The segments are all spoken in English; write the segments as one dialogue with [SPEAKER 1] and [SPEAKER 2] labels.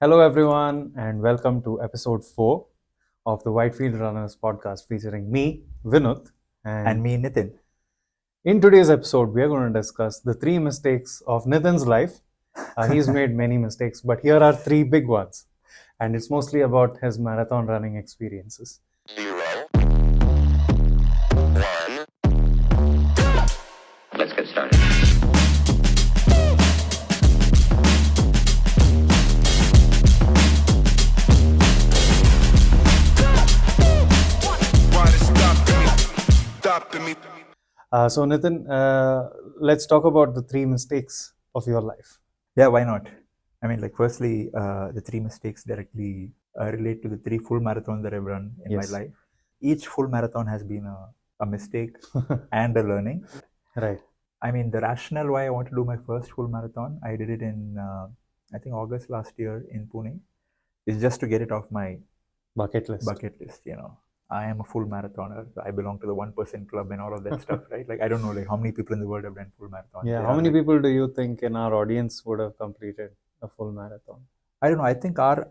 [SPEAKER 1] Hello, everyone, and welcome to episode 4 of the Whitefield Runners Podcast featuring me, Vinod.
[SPEAKER 2] And me, Nitin.
[SPEAKER 1] In today's episode, we are going to discuss the 3 mistakes of Nitin's life. He's made many mistakes, but here are 3 big ones. And it's mostly about his marathon running experiences.
[SPEAKER 3] 0, 1. Let's get started.
[SPEAKER 1] So, Nitin, let's talk about the 3 mistakes of your life.
[SPEAKER 2] Yeah, why not? I mean, firstly, the 3 mistakes directly relate to the 3 full marathons that I've run in my life. Each full marathon has been a mistake and a learning.
[SPEAKER 1] Right.
[SPEAKER 2] I mean, the rationale why I want to do my first full marathon, I did it in, I think, August last year in Pune, is just to get it off my
[SPEAKER 1] bucket list.
[SPEAKER 2] I am a full marathoner. I belong to the 1% club and all of that stuff, right? I don't know, how many people in the world have done full marathons.
[SPEAKER 1] Yeah, how many people do you think in our audience would have completed a full marathon?
[SPEAKER 2] I don't know. I think our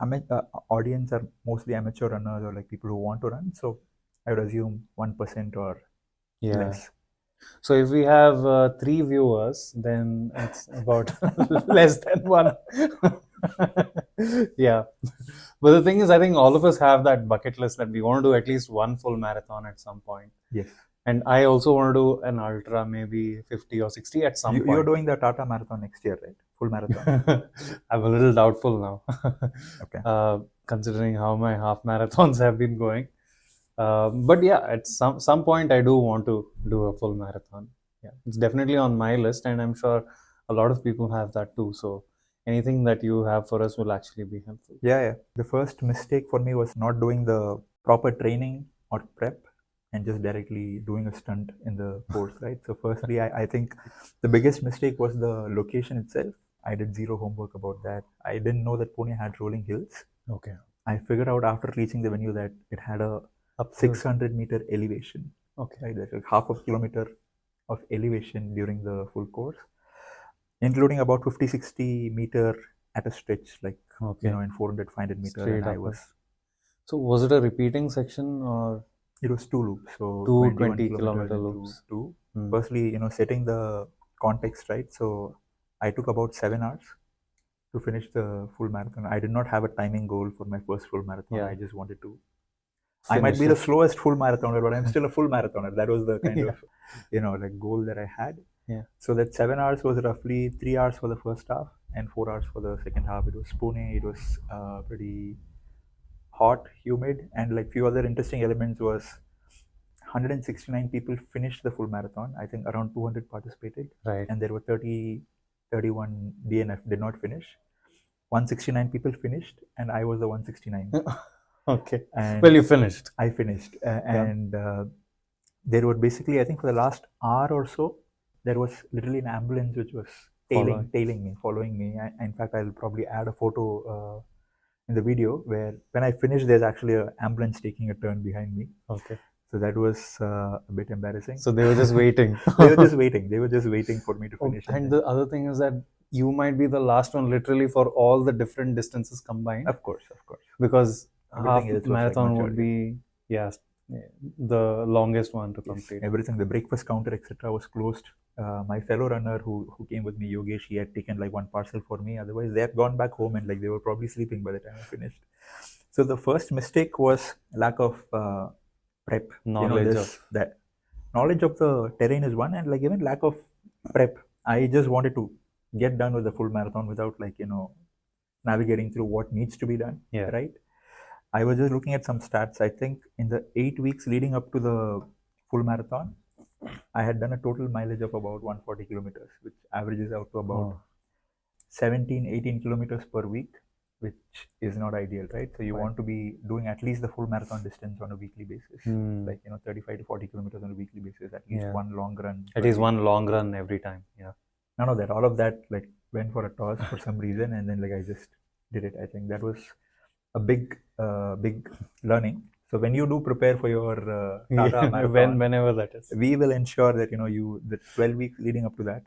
[SPEAKER 2] audience are mostly amateur runners or people who want to run. So I would assume 1% or less.
[SPEAKER 1] So if we have 3 viewers, then it's about less than 1. Yeah. But the thing is, I think all of us have that bucket list that we want to do at least one full marathon at some point.
[SPEAKER 2] Yes.
[SPEAKER 1] And I also want to do an ultra, maybe 50 or 60 at some point.
[SPEAKER 2] You're doing the Tata Marathon next year, right? Full marathon.
[SPEAKER 1] I'm a little doubtful now.
[SPEAKER 2] Okay.
[SPEAKER 1] Considering how my half marathons have been going. But yeah, at some point I do want to do a full marathon. Yeah, it's definitely on my list, and I'm sure a lot of people have that too. So anything that you have for us will actually be helpful.
[SPEAKER 2] Yeah. The first mistake for me was not doing the proper training or prep and just directly doing a stunt in the course, right? So firstly, I think the biggest mistake was the location itself. I did zero homework about that. I didn't know that Pune had rolling hills.
[SPEAKER 1] Okay.
[SPEAKER 2] I figured out after reaching the venue that it had a 600-meter elevation.
[SPEAKER 1] Okay.
[SPEAKER 2] Right, that's like half a kilometer of elevation during the full course, including about 50-60 meter at a stretch, in 400, 500 meter.
[SPEAKER 1] Straight
[SPEAKER 2] and I
[SPEAKER 1] upward.
[SPEAKER 2] was.
[SPEAKER 1] So was it a repeating section or?
[SPEAKER 2] It was 2 loops, so
[SPEAKER 1] 20 kilometer loops.
[SPEAKER 2] Two. Firstly, setting the context right. So I took about 7 hours to finish the full marathon. I did not have a timing goal for my first full marathon. I just wanted to. I might be the slowest full marathoner, but I'm still a full marathoner. That was the kind of goal that I had.
[SPEAKER 1] Yeah.
[SPEAKER 2] So that 7 hours was roughly 3 hours for the first half and 4 hours for the second half. It was Pune. It was pretty hot, humid, and few other interesting elements was 169 people finished the full marathon. I think around 200 participated.
[SPEAKER 1] Right.
[SPEAKER 2] And there were 31 DNF did not finish. 169 people finished, and I was the 169.
[SPEAKER 1] Okay.
[SPEAKER 2] And
[SPEAKER 1] well, you finished.
[SPEAKER 2] I finished. And there were basically, I think for the last hour or so, there was literally an ambulance which was following me. In fact, I'll probably add a photo in the video where when I finished, there's actually an ambulance taking a turn behind me.
[SPEAKER 1] Okay.
[SPEAKER 2] So that was a bit embarrassing.
[SPEAKER 1] So they were just waiting.
[SPEAKER 2] They were just waiting for me to finish.
[SPEAKER 1] And the other thing is that you might be the last one literally for all the different distances combined.
[SPEAKER 2] Of course.
[SPEAKER 1] Because half marathon would be, the longest one to complete.
[SPEAKER 2] Everything, the breakfast counter, etc. was closed. My fellow runner who came with me, Yogesh, he had taken one parcel for me. Otherwise, they had gone back home and they were probably sleeping by the time I finished. So the first mistake was lack of prep.
[SPEAKER 1] Knowledge
[SPEAKER 2] of the terrain is one, and even lack of prep. I just wanted to get done with the full marathon without navigating through what needs to be done.
[SPEAKER 1] Yeah.
[SPEAKER 2] Right. I was just looking at some stats. I think in the 8 weeks leading up to the full marathon, I had done a total mileage of about 140 kilometers, which averages out to about 17-18 kilometers per week, which is not ideal, right? So you want to be doing at least the full marathon distance on a weekly basis, 35 to 40 kilometers on a weekly basis, at least one long run.
[SPEAKER 1] At least one long run every time. Yeah.
[SPEAKER 2] None of that. All of that went for a toss for some reason, and then I just did it. I think that was a big learning. So when you do prepare for your Tata marathon,
[SPEAKER 1] whenever that is,
[SPEAKER 2] we will ensure that the 12 weeks leading up to that,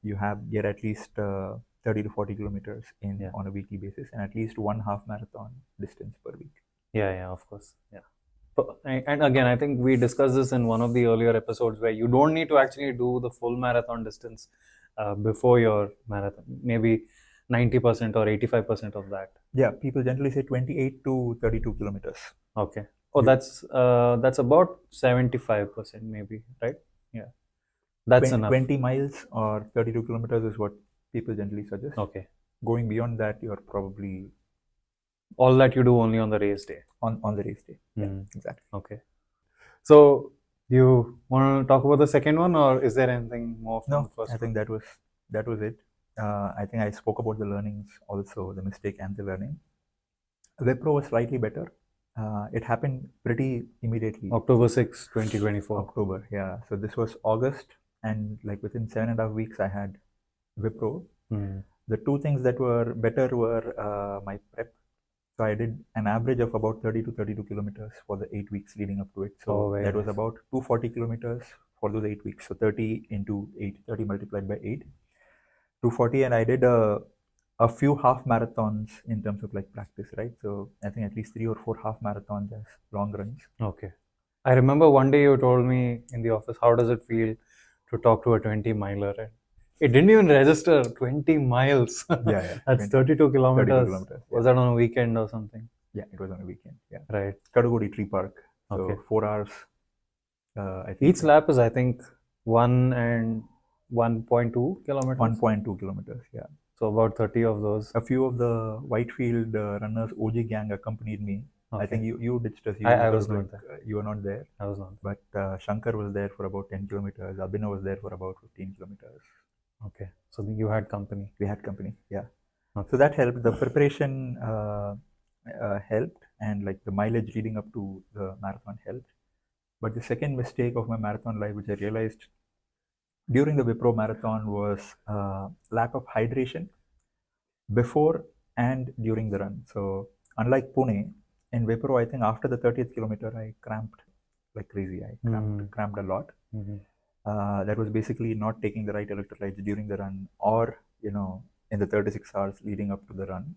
[SPEAKER 2] you get at least 30 to 40 kilometers
[SPEAKER 1] Yeah.
[SPEAKER 2] on a weekly basis, and at least one half marathon distance per week.
[SPEAKER 1] Yeah, of course. Yeah. And again, I think we discussed this in one of the earlier episodes where you don't need to actually do the full marathon distance before your marathon. Maybe 90% or 85% of that.
[SPEAKER 2] Yeah, people generally say 28 to 32 kilometers.
[SPEAKER 1] Okay. Oh,
[SPEAKER 2] You-
[SPEAKER 1] that's about 75% maybe, right? Yeah. That's
[SPEAKER 2] 20,
[SPEAKER 1] enough.
[SPEAKER 2] 20 miles or 32 kilometers is what people generally suggest.
[SPEAKER 1] Okay.
[SPEAKER 2] Going beyond that, you're probably
[SPEAKER 1] All that you do only on the race day.
[SPEAKER 2] on the race day. Yeah,
[SPEAKER 1] Hmm.
[SPEAKER 2] exactly.
[SPEAKER 1] Okay. So you want to talk about the second one, or is there anything more from
[SPEAKER 2] No,
[SPEAKER 1] the first
[SPEAKER 2] I think that was it. I think I spoke about the learnings also, the mistake and the learning. Wipro was slightly better. It happened pretty immediately.
[SPEAKER 1] October 6, 2024.
[SPEAKER 2] October, yeah. So this was August, and like within 7.5 weeks, I had Wipro.
[SPEAKER 1] Hmm.
[SPEAKER 2] The two things that were better were my prep. So I did an average of about 30 to 32 kilometers for the 8 weeks leading up to it. So
[SPEAKER 1] very
[SPEAKER 2] that was
[SPEAKER 1] nice.
[SPEAKER 2] about 240 kilometers for those 8 weeks. So 30 into 8, 30 multiplied by 8, 240. And I did a few half marathons in terms of like practice, right? So I think at least 3 or 4 half marathons as long runs.
[SPEAKER 1] Okay. I remember one day you told me in the office, how does it feel to talk to a 20 miler? It didn't even register 20 miles.
[SPEAKER 2] Yeah.
[SPEAKER 1] That's
[SPEAKER 2] 20,
[SPEAKER 1] 32 kilometers.
[SPEAKER 2] 32 kilometers.
[SPEAKER 1] Was that on a weekend or something?
[SPEAKER 2] Yeah, it was on a weekend. Yeah.
[SPEAKER 1] Right.
[SPEAKER 2] Kadugodi Tree Park. So
[SPEAKER 1] Okay.
[SPEAKER 2] 4 hours. I think
[SPEAKER 1] each lap is, I think, 1 and 1.2 kilometers.
[SPEAKER 2] 1.2 kilometers. Yeah.
[SPEAKER 1] So about 30 of those.
[SPEAKER 2] A few of the Whitefield Runners OG gang accompanied me.
[SPEAKER 1] Okay.
[SPEAKER 2] I think you ditched us.
[SPEAKER 1] I was not there.
[SPEAKER 2] You were not there.
[SPEAKER 1] I was not.
[SPEAKER 2] But Shankar was there for about 10 kilometers. Abhinav was there for about 15 kilometers.
[SPEAKER 1] Okay. So you had company.
[SPEAKER 2] We had company. Yeah.
[SPEAKER 1] Okay.
[SPEAKER 2] So that helped. The preparation helped, and like the mileage leading up to the marathon helped. But the second mistake of my marathon life, which I realized during the Wipro marathon, was lack of hydration before and during the run. So unlike Pune, in Wipro, I think after the 30th kilometer, I cramped like crazy. I cramped a lot. That was basically not taking the right electrolytes during the run, or in the 36 hours leading up to the run.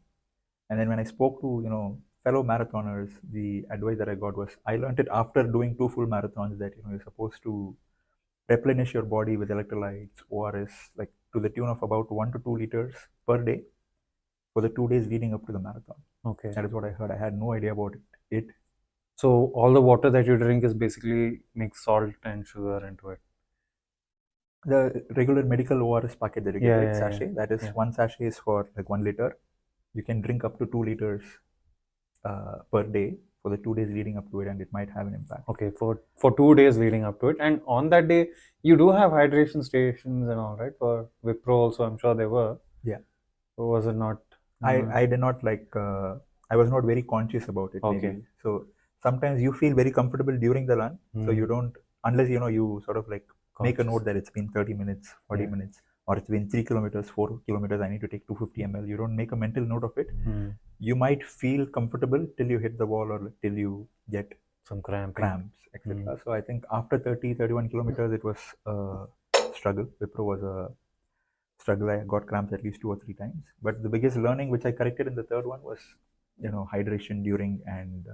[SPEAKER 2] And then when I spoke to fellow marathoners, the advice that I got was, I learned it after doing 2 full marathons, that you're supposed to replenish your body with electrolytes, ORS, like to the tune of about 1 to 2 liters per day for the 2 days leading up to the marathon.
[SPEAKER 1] Okay.
[SPEAKER 2] That is what I heard. I had no idea about it.
[SPEAKER 1] So all the water that you drink is basically mix salt and sugar into it.
[SPEAKER 2] The regular medical ORS packet that you get, sachet, that is one sachet is for like 1 liter. You can drink up to 2 liters per day for the 2 days leading up to it, and it might have an impact.
[SPEAKER 1] Okay, for 2 days leading up to it. And on that day, you do have hydration stations and all, right? For Wipro also, I'm sure they were.
[SPEAKER 2] Yeah.
[SPEAKER 1] Or was it not?
[SPEAKER 2] I did not I was not very conscious about it.
[SPEAKER 1] Okay.
[SPEAKER 2] Maybe. So sometimes you feel very comfortable during the run. So you don't, unless you sort of like make a note that it's been 30 minutes, 40 minutes, or it's been 3 kilometers, 4 kilometers, I need to take 250 ml. You don't make a mental note of it. You might feel comfortable till you hit the wall, or till you get
[SPEAKER 1] some cramps,
[SPEAKER 2] etc. So I think after 30, 31 kilometers, it was a struggle. Wipro was a struggle. I got cramps at least 2 or 3 times. But the biggest learning, which I corrected in the third one, was hydration during and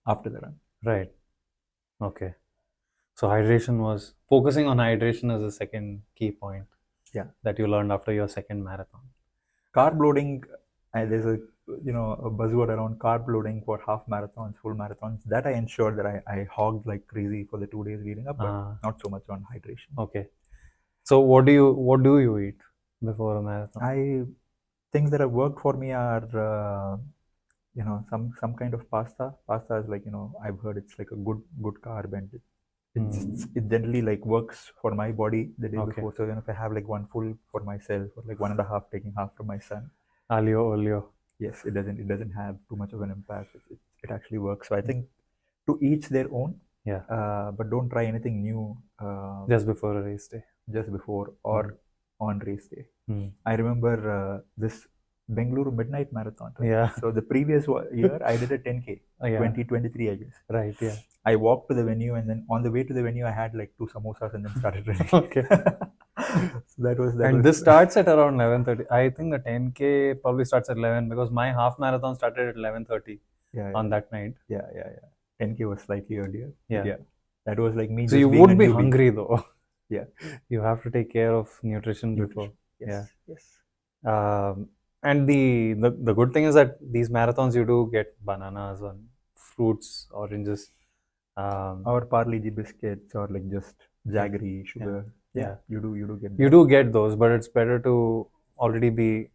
[SPEAKER 2] after the run.
[SPEAKER 1] Right. Okay. So focusing on hydration is the second key point.
[SPEAKER 2] Yeah.
[SPEAKER 1] That you learned after your second marathon.
[SPEAKER 2] Carb loading, there's a buzzword around carb loading for half marathons, full marathons. That I ensured that I hogged like crazy for the 2 days leading up, but not so much on hydration.
[SPEAKER 1] Okay. So what do you eat before a marathon?
[SPEAKER 2] Things that have worked for me are some kind of pasta. Pasta is like I've heard it's like a good carb, and it generally like works for my body the day before. So if I have like 1 full for myself, or like 1.5 taking half for my son.
[SPEAKER 1] Aglio olio.
[SPEAKER 2] Yes, it doesn't have too much of an impact. It actually works. So I think to each their own.
[SPEAKER 1] Yeah.
[SPEAKER 2] But don't try anything new.
[SPEAKER 1] Just before a race day.
[SPEAKER 2] Just before or on race day. I remember this Bengaluru midnight marathon. Right?
[SPEAKER 1] Yeah.
[SPEAKER 2] So the previous year I did a 10K, 2023 I guess.
[SPEAKER 1] Right. Yeah.
[SPEAKER 2] I walked to the venue, and then on the way to the venue I had like 2 samosas and then started running.
[SPEAKER 1] Okay.
[SPEAKER 2] that was
[SPEAKER 1] And this starts at around 11:30. I think the 10K probably starts at 11 because my half marathon started at 11:30
[SPEAKER 2] yeah,
[SPEAKER 1] on that night.
[SPEAKER 2] yeah. 10K was slightly earlier.
[SPEAKER 1] Yeah.
[SPEAKER 2] Yeah. That was like me
[SPEAKER 1] So
[SPEAKER 2] just
[SPEAKER 1] you
[SPEAKER 2] being a
[SPEAKER 1] would be
[SPEAKER 2] newbie.
[SPEAKER 1] hungry though.
[SPEAKER 2] Yeah.
[SPEAKER 1] You have to take care of nutrition before.
[SPEAKER 2] Yes. Yes.
[SPEAKER 1] And the good thing is that these marathons you do get bananas and fruits, oranges.
[SPEAKER 2] Or Parle-G biscuits or like just jaggery, sugar.
[SPEAKER 1] Yeah.
[SPEAKER 2] You do get
[SPEAKER 1] You
[SPEAKER 2] that.
[SPEAKER 1] do get those, but it's better to already be,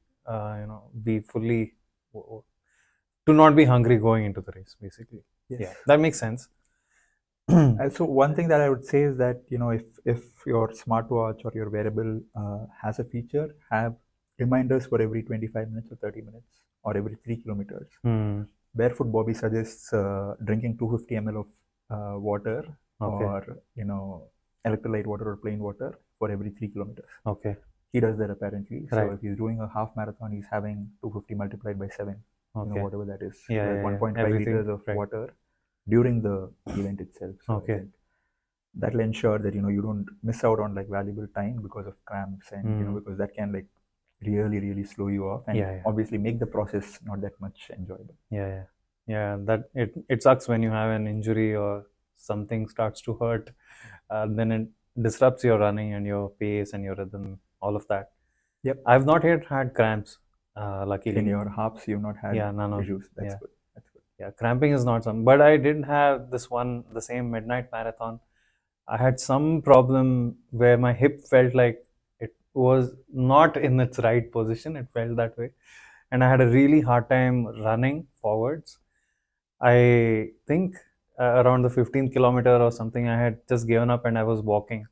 [SPEAKER 1] be fully, to not be hungry going into the race, basically.
[SPEAKER 2] Yes.
[SPEAKER 1] Yeah, that makes sense.
[SPEAKER 2] So one thing that I would say is that if your smartwatch or your wearable has a feature, have reminders for every 25 minutes or 30 minutes or every 3 kilometers. Barefoot Bobby suggests drinking 250 ml of water or electrolyte water or plain water for every 3 kilometers.
[SPEAKER 1] Okay.
[SPEAKER 2] He does that apparently. So
[SPEAKER 1] Right.
[SPEAKER 2] if he's doing a half marathon, he's having 250 multiplied by 7.
[SPEAKER 1] Okay.
[SPEAKER 2] Whatever that is.
[SPEAKER 1] Yeah,
[SPEAKER 2] like 1.5 liters of water during the event itself. So I think that'll ensure that you don't miss out on like valuable time because of cramps and because that can like really slow you off and obviously make the process not that much enjoyable.
[SPEAKER 1] Yeah. That it sucks when you have an injury or something starts to hurt. Then it disrupts your running and your pace and your rhythm, all of that.
[SPEAKER 2] Yep.
[SPEAKER 1] I've not yet had cramps. Luckily.
[SPEAKER 2] In your halves, you've not had
[SPEAKER 1] none of
[SPEAKER 2] issues. That's good.
[SPEAKER 1] Yeah, cramping is not some, but I did have this one, the same midnight marathon. I had some problem where my hip felt like it was not in its right position. It felt that way. And I had a really hard time running forwards. I think around the 15th kilometer or something, I had just given up and I was walking.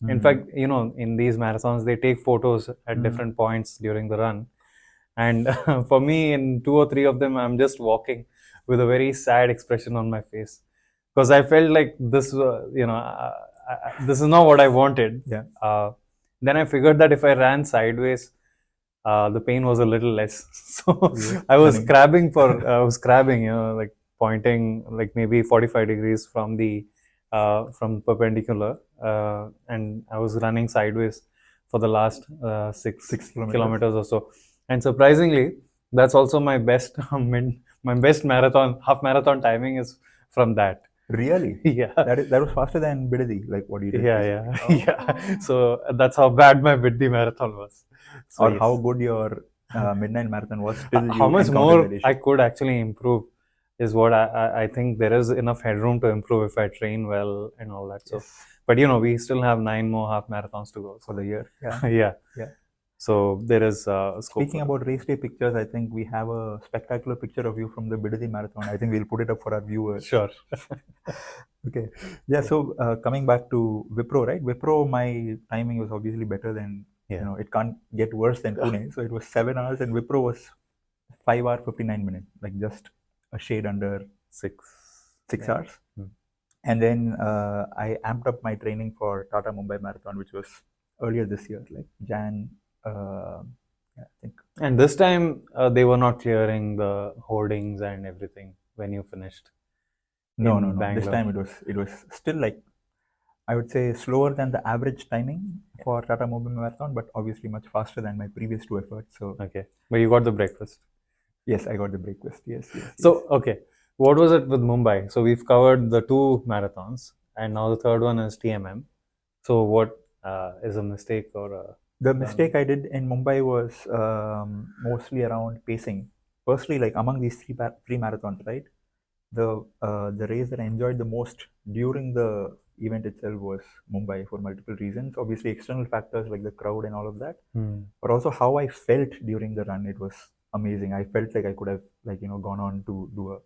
[SPEAKER 1] In fact, in these marathons, they take photos at different points during the run. And for me, in 2 or 3 of them, I'm just walking with a very sad expression on my face because I felt like this, this is not what I wanted.
[SPEAKER 2] Yeah.
[SPEAKER 1] Then I figured that if I ran sideways, the pain was a little less. So I was crabbing, like pointing like maybe 45 degrees from the from perpendicular, and I was running sideways for the last 6 kilometers or so. And surprisingly, that's also my best my best half marathon timing is from that.
[SPEAKER 2] Really?
[SPEAKER 1] Yeah.
[SPEAKER 2] That was faster than Bidadi, like what you did.
[SPEAKER 1] Yeah. Yeah. So that's how bad my Biddi marathon was. So,
[SPEAKER 2] or how good your midnight marathon was. Still,
[SPEAKER 1] how much more I could actually improve is what I think there is enough headroom to improve if I train well and all that. So, but we still have 9 more half marathons to go
[SPEAKER 2] for the year.
[SPEAKER 1] Yeah. So there is scope.
[SPEAKER 2] Speaking about race day pictures, I think we have a spectacular picture of you from the Bidadi marathon. I think we'll put it up for our viewers.
[SPEAKER 1] Sure.
[SPEAKER 2] Okay. Yeah. So coming back to Wipro, right? Wipro, my timing was obviously better than it can't get worse than Pune. So it was 7 hours, and Wipro was 5 hours 59 minutes, like just a shade under 6 hours. And then I amped up my training for Tata Mumbai Marathon, which was earlier this year, like Jan. I think.
[SPEAKER 1] And this time they were not clearing the hoardings and everything when you finished.
[SPEAKER 2] No. This time it was still like, I would say, slower than the average timing for Tata Mumbai Marathon, but obviously much faster than my previous 2 efforts. So
[SPEAKER 1] okay, but you got the breakfast.
[SPEAKER 2] Yes, I got the breakfast. Yes.
[SPEAKER 1] So okay, what was it with Mumbai? So we've covered the 2 marathons, and now the third one is TMM. So what is a mistake or
[SPEAKER 2] the mistake I did in Mumbai was mostly around pacing. Firstly, like among these three marathons, right? The race that I enjoyed the most during the event itself was Mumbai for multiple reasons. Obviously, external factors like the crowd and all of that, but also how I felt during the run. It was amazing. I felt like I could have gone on to do a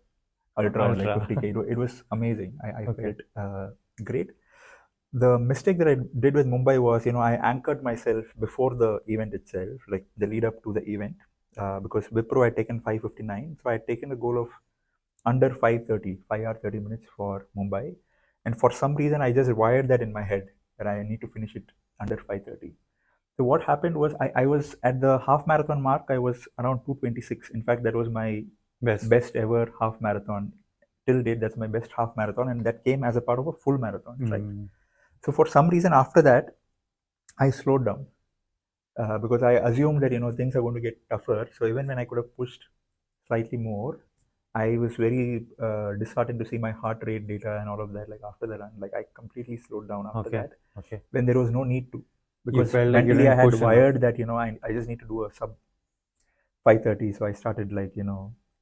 [SPEAKER 2] ultra. Like 50K. It was amazing. I felt great. The mistake that I did with Mumbai was, I anchored myself before the event itself, like the lead up to the event, because Wipro had taken 5:59, so I had taken a goal of under 5:30, 5 hours 30 minutes for Mumbai, and for some reason I just wired that in my head that I need to finish it under 5:30. So what happened was I was at the half marathon mark. I was around 2:26. In fact, that was my best ever half marathon till date. That's my best half marathon, and that came as a part of a full marathon, right? So for some reason after that, I slowed down because I assumed that things are going to get tougher. So even when I could have pushed slightly more, I was very disheartened to see my heart rate data and all of that. Like after the run, like I completely slowed down after
[SPEAKER 1] Okay.
[SPEAKER 2] that
[SPEAKER 1] Okay.
[SPEAKER 2] when there was no need to,
[SPEAKER 1] You
[SPEAKER 2] because
[SPEAKER 1] felt like you
[SPEAKER 2] mentally I
[SPEAKER 1] didn't
[SPEAKER 2] had
[SPEAKER 1] push enough.
[SPEAKER 2] wired that I just need to do a sub 5:30. So I started like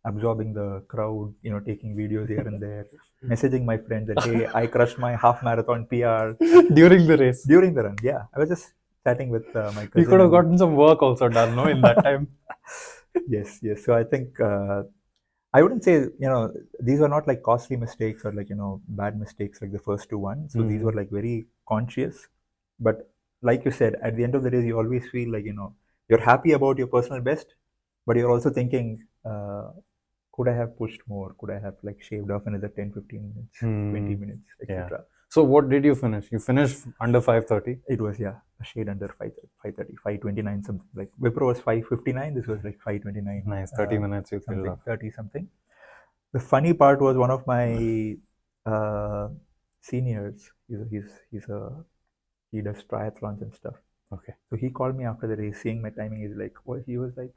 [SPEAKER 2] absorbing the crowd, taking videos here and there, messaging my friends that hey, I crushed my half marathon PR
[SPEAKER 1] During the race.
[SPEAKER 2] during the run. Yeah, I was just chatting with my cousin.
[SPEAKER 1] You could have
[SPEAKER 2] and
[SPEAKER 1] gotten some work also done, no, in that time.
[SPEAKER 2] yes, yes. So I think I wouldn't say these were not like costly mistakes or like bad mistakes like the first two ones. So these were like very conscious, but like you said, at the end of the day, you always feel like you're happy about your personal best, but you're also thinking, could I have pushed more? Could I have like shaved off another 10, 15 minutes, 20 minutes,
[SPEAKER 1] Yeah.
[SPEAKER 2] etc.
[SPEAKER 1] So what did you finish? You finished under 5:30?
[SPEAKER 2] It was a shade under 5:30, 5:29 something. Like Wipro was 5:59. This was like 5:29.
[SPEAKER 1] Nice, 30 minutes you killed
[SPEAKER 2] something,
[SPEAKER 1] off.
[SPEAKER 2] 30 something. The funny part was one of my uh, seniors. He does triathlons and stuff.
[SPEAKER 1] Okay.
[SPEAKER 2] So he called me after the race, seeing my timing. He's like, well, he was like,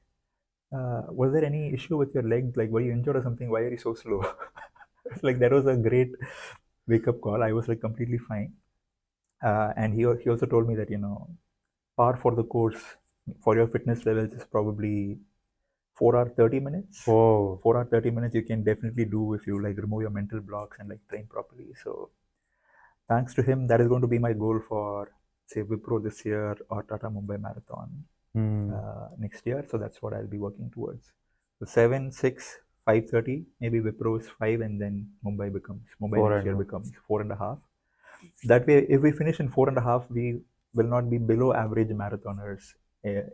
[SPEAKER 2] was there any issue with your leg? Like, were you injured or something? Why are you so slow? Like that was a great wake up call. I was like completely fine. And he also told me that par for the course for your fitness levels is probably 4 hour 30 minutes.
[SPEAKER 1] Whoa.
[SPEAKER 2] 4 hour 30 minutes you can definitely do if you like remove your mental blocks and like train properly. So thanks to him, that is going to be my goal for say Wipro this year or Tata Mumbai Marathon next year. So that's what I'll be working towards. So 7, 6, 5:30, maybe Wipro is 5, and then Mumbai next year becomes 4.5. That way, if we finish in 4.5, we will not be below average marathoners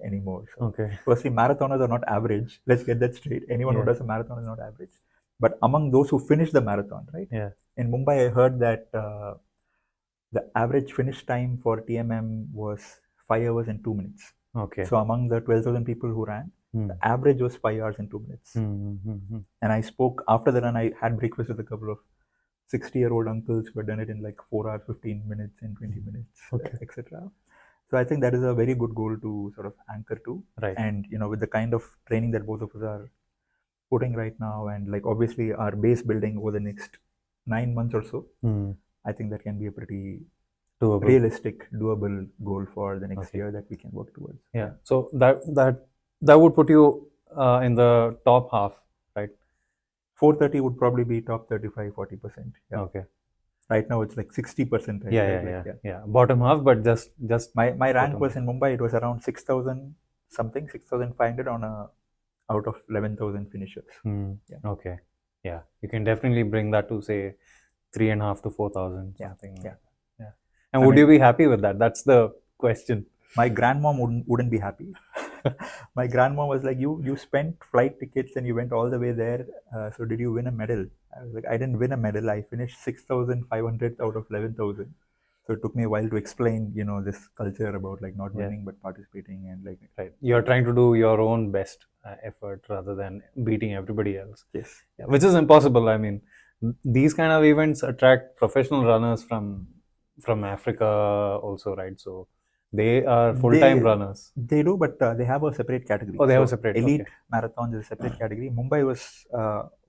[SPEAKER 2] anymore. So
[SPEAKER 1] Okay.
[SPEAKER 2] firstly, marathoners are not average. Let's get that straight. Anyone who does a marathon is not average. But among those who finish the marathon, right?
[SPEAKER 1] Yeah.
[SPEAKER 2] In Mumbai, I heard that the average finish time for TMM was 5 hours and 2 minutes.
[SPEAKER 1] Okay.
[SPEAKER 2] So among the 12,000 people who ran, the average was 5 hours and 2 minutes. And I spoke after the run. I had breakfast with a couple of 60-year-old uncles who had done it in like 4 hours, 15 minutes, and 20 minutes, etc. So I think that is a very good goal to sort of anchor to.
[SPEAKER 1] Right.
[SPEAKER 2] And with the kind of training that both of us are putting right now, and like obviously our base building over the next 9 months or so, I think that can be a pretty realistic, doable goal for the next year that we can work towards.
[SPEAKER 1] Yeah. So that would put you in the top half, right?
[SPEAKER 2] 4:30 would probably be top 35-40%. Yeah.
[SPEAKER 1] Okay.
[SPEAKER 2] Right now it's like 60%. Right?
[SPEAKER 1] Yeah. Bottom half, but just
[SPEAKER 2] my rank was in Mumbai. It was around 6,000 something, 6,500 on a out of 11,000 finishers.
[SPEAKER 1] Yeah. Okay. Yeah. You can definitely bring that to say 3.5 to 4,000 something. Yeah. And would you be happy with that? That's the question.
[SPEAKER 2] My grandmom wouldn't be happy. My grandmom was like, you spent flight tickets and you went all the way there. So did you win a medal? I was like, I didn't win a medal. I finished 6,500 out of 11,000. So it took me a while to explain, this culture about like not winning but participating and like.
[SPEAKER 1] Right. You're trying to do your own best effort rather than beating everybody else.
[SPEAKER 2] Yes.
[SPEAKER 1] Yeah, which is impossible. I mean, these kind of events attract professional runners from Africa also, right? So they are full-time runners.
[SPEAKER 2] They do, but they have a separate category.
[SPEAKER 1] Oh, they have a separate.
[SPEAKER 2] Elite marathons is a separate category. Mumbai was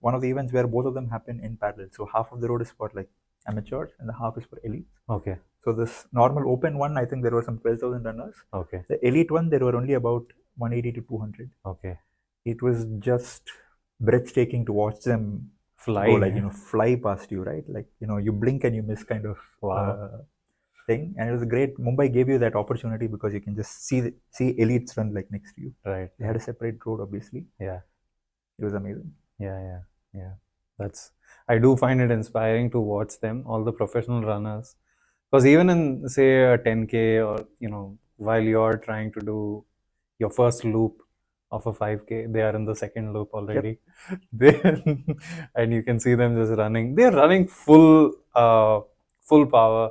[SPEAKER 2] one of the events where both of them happen in parallel. So half of the road is for like amateurs and the half is for elite.
[SPEAKER 1] Okay.
[SPEAKER 2] So this normal open one, I think there were some 12,000 runners.
[SPEAKER 1] Okay.
[SPEAKER 2] The elite one, there were only about 180 to 200.
[SPEAKER 1] Okay.
[SPEAKER 2] It was just breathtaking to watch them
[SPEAKER 1] fly,
[SPEAKER 2] go like fly past you, right? Like you blink and you miss kind of thing. And it was great. Mumbai gave you that opportunity because you can just see elites run like next to you.
[SPEAKER 1] Right.
[SPEAKER 2] They had a separate road, obviously.
[SPEAKER 1] Yeah.
[SPEAKER 2] It was amazing.
[SPEAKER 1] Yeah. I do find it inspiring to watch them, all the professional runners, because even in say a 10K or while you're trying to do your first loop of a 5K, they are in the second loop already. Yep. And you can see them just running. They're running full power,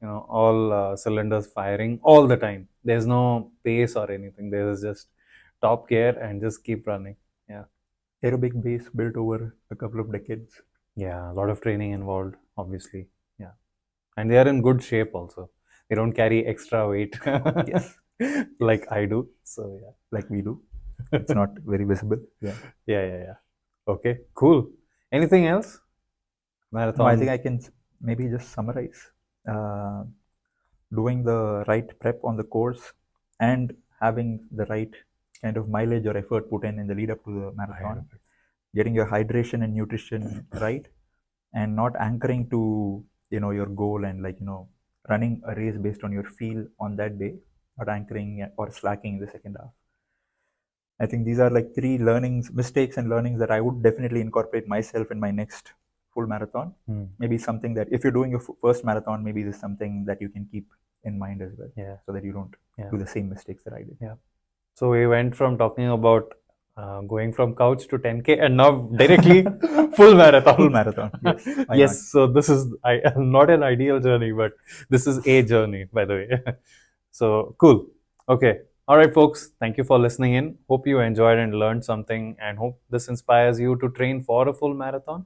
[SPEAKER 1] all cylinders firing all the time. There's no pace or anything. There's just top gear and just keep running. Yeah.
[SPEAKER 2] Aerobic base built over a couple of decades.
[SPEAKER 1] Yeah, a lot of training involved, obviously. Yeah. And they are in good shape also. they don't carry extra weight
[SPEAKER 2] Yes.
[SPEAKER 1] like I do. So yeah,
[SPEAKER 2] Like we do. It's not very visible. Yeah.
[SPEAKER 1] yeah. Okay, cool. Anything else?
[SPEAKER 2] No, I think
[SPEAKER 1] Marathon.
[SPEAKER 2] I can maybe just summarize. Uh, Doing the right prep on the course and having the right kind of mileage or effort put in the lead up to the marathon, getting your hydration and nutrition right, and not anchoring to your goal and running a race based on your feel on that day, not anchoring or slacking in the second half. I think these are like three mistakes and learnings that I would definitely incorporate myself in my next full marathon. Maybe something that if you're doing your first marathon, maybe this is something that you can keep in mind as well, so that you don't do the same mistakes that I did.
[SPEAKER 1] Yeah. So we went from talking about going from couch to 10K and now directly full marathon.
[SPEAKER 2] Full marathon, yes. Why
[SPEAKER 1] Yes,
[SPEAKER 2] not?
[SPEAKER 1] so this is not an ideal journey, but this is a journey, by the way. So cool. Okay. All right, folks. Thank you for listening in. Hope you enjoyed and learned something, and hope this inspires you to train for a full marathon.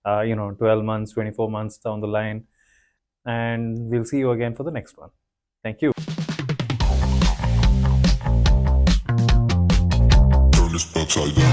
[SPEAKER 1] 12 months, 24 months down the line. And we'll see you again for the next one. Thank you.
[SPEAKER 3] Turn this upside down.